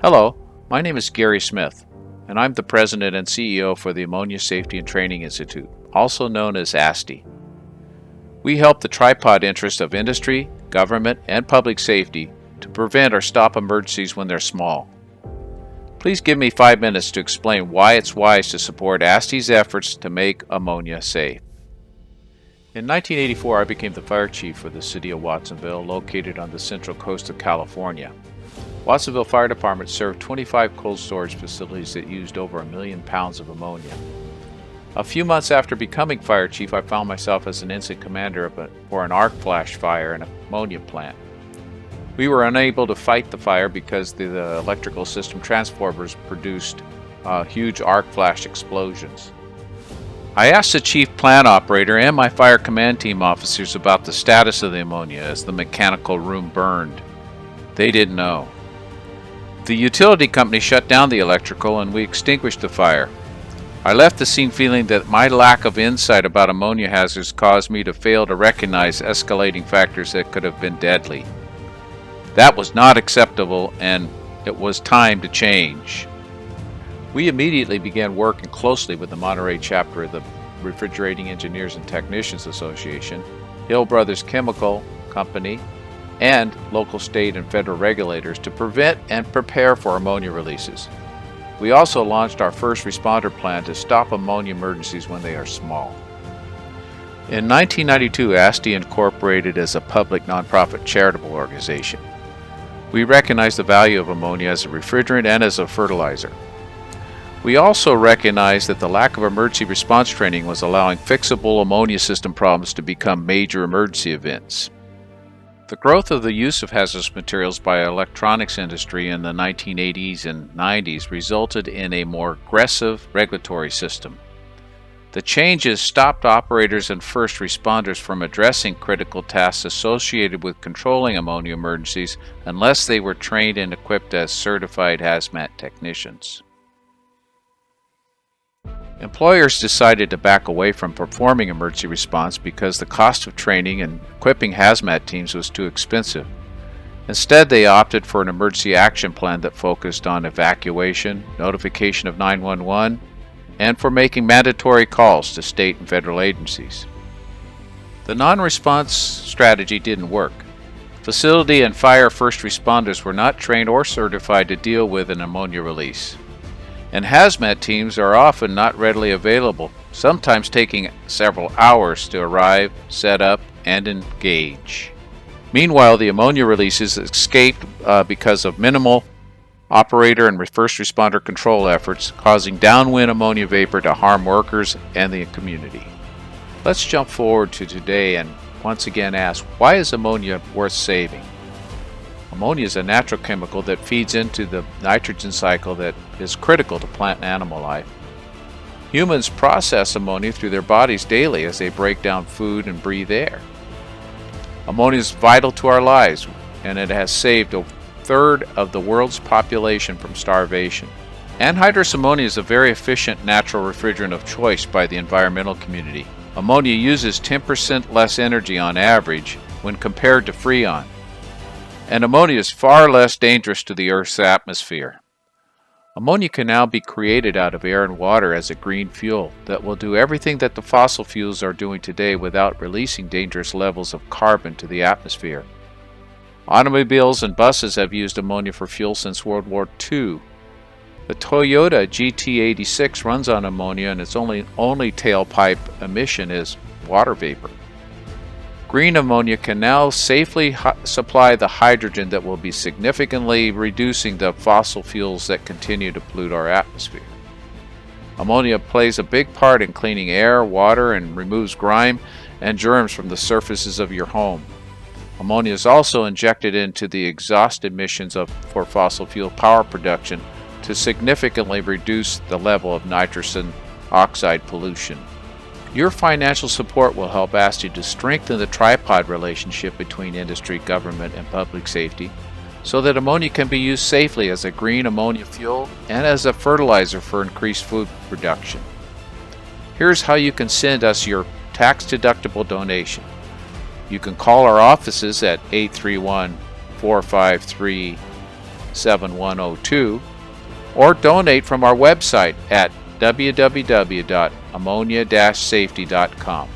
Hello, my name is Gary Smith, and I'm the President and CEO for the Ammonia Safety and Training Institute, also known as ASTI. We help the tripod interests of industry, government, and public safety to prevent or stop emergencies when they're small. Please give me 5 minutes to explain why it's wise to support ASTI's efforts to make ammonia safe. In 1984, I became the fire chief for the city of Watsonville, located on the central coast of California. Watsonville Fire Department served 25 cold storage facilities that used over 1 million pounds of ammonia. A few months after becoming fire chief, I found myself as an incident commander for an arc flash fire in an ammonia plant. We were unable to fight the fire because the electrical system transformers produced huge arc flash explosions. I asked the chief plant operator and my fire command team officers about the status of the ammonia as the mechanical room burned. They didn't know. The utility company shut down the electrical and we extinguished the fire. I left the scene feeling that my lack of insight about ammonia hazards caused me to fail to recognize escalating factors that could have been deadly. That was not acceptable, and it was time to change. We immediately began working closely with the Monterey chapter of the Refrigerating Engineers and Technicians Association, Hill Brothers Chemical Company, and local, state, and federal regulators to prevent and prepare for ammonia releases. We also launched our first responder plan to stop ammonia emergencies when they are small. In 1992, ASTI incorporated as a public nonprofit charitable organization. We recognized the value of ammonia as a refrigerant and as a fertilizer. We also recognized that the lack of emergency response training was allowing fixable ammonia system problems to become major emergency events. The growth of the use of hazardous materials by the electronics industry in the 1980s and 90s resulted in a more aggressive regulatory system. The changes stopped operators and first responders from addressing critical tasks associated with controlling ammonia emergencies unless they were trained and equipped as certified hazmat technicians. Employers decided to back away from performing emergency response because the cost of training and equipping hazmat teams was too expensive. Instead, they opted for an emergency action plan that focused on evacuation, notification of 911, and for making mandatory calls to state and federal agencies. The non-response strategy didn't work. Facility and fire first responders were not trained or certified to deal with an ammonia release. And hazmat teams are often not readily available, sometimes taking several hours to arrive, set up, and engage. Meanwhile, the ammonia releases escaped because of minimal operator and first responder control efforts, causing downwind ammonia vapor to harm workers and the community. Let's jump forward to today and once again ask, why is ammonia worth saving? Ammonia is a natural chemical that feeds into the nitrogen cycle that is critical to plant and animal life. Humans process ammonia through their bodies daily as they break down food and breathe air. Ammonia is vital to our lives, and it has saved a third of the world's population from starvation. Anhydrous ammonia is a very efficient natural refrigerant of choice by the environmental community. Ammonia uses 10% less energy on average when compared to Freon. And ammonia is far less dangerous to the Earth's atmosphere. Ammonia can now be created out of air and water as a green fuel that will do everything that the fossil fuels are doing today without releasing dangerous levels of carbon to the atmosphere. Automobiles and buses have used ammonia for fuel since World War II. The Toyota GT86 runs on ammonia, and its only tailpipe emission is water vapor. Green ammonia can now safely supply the hydrogen that will be significantly reducing the fossil fuels that continue to pollute our atmosphere. Ammonia plays a big part in cleaning air, water, and removes grime and germs from the surfaces of your home. Ammonia is also injected into the exhaust emissions for fossil fuel power production to significantly reduce the level of nitrogen oxide pollution. Your financial support will help ASTI to strengthen the tripod relationship between industry, government, and public safety so that ammonia can be used safely as a green ammonia fuel and as a fertilizer for increased food production. Here's how you can send us your tax-deductible donation. You can call our offices at 831-453 7102, or donate from our website at www.ammonia-safety.com.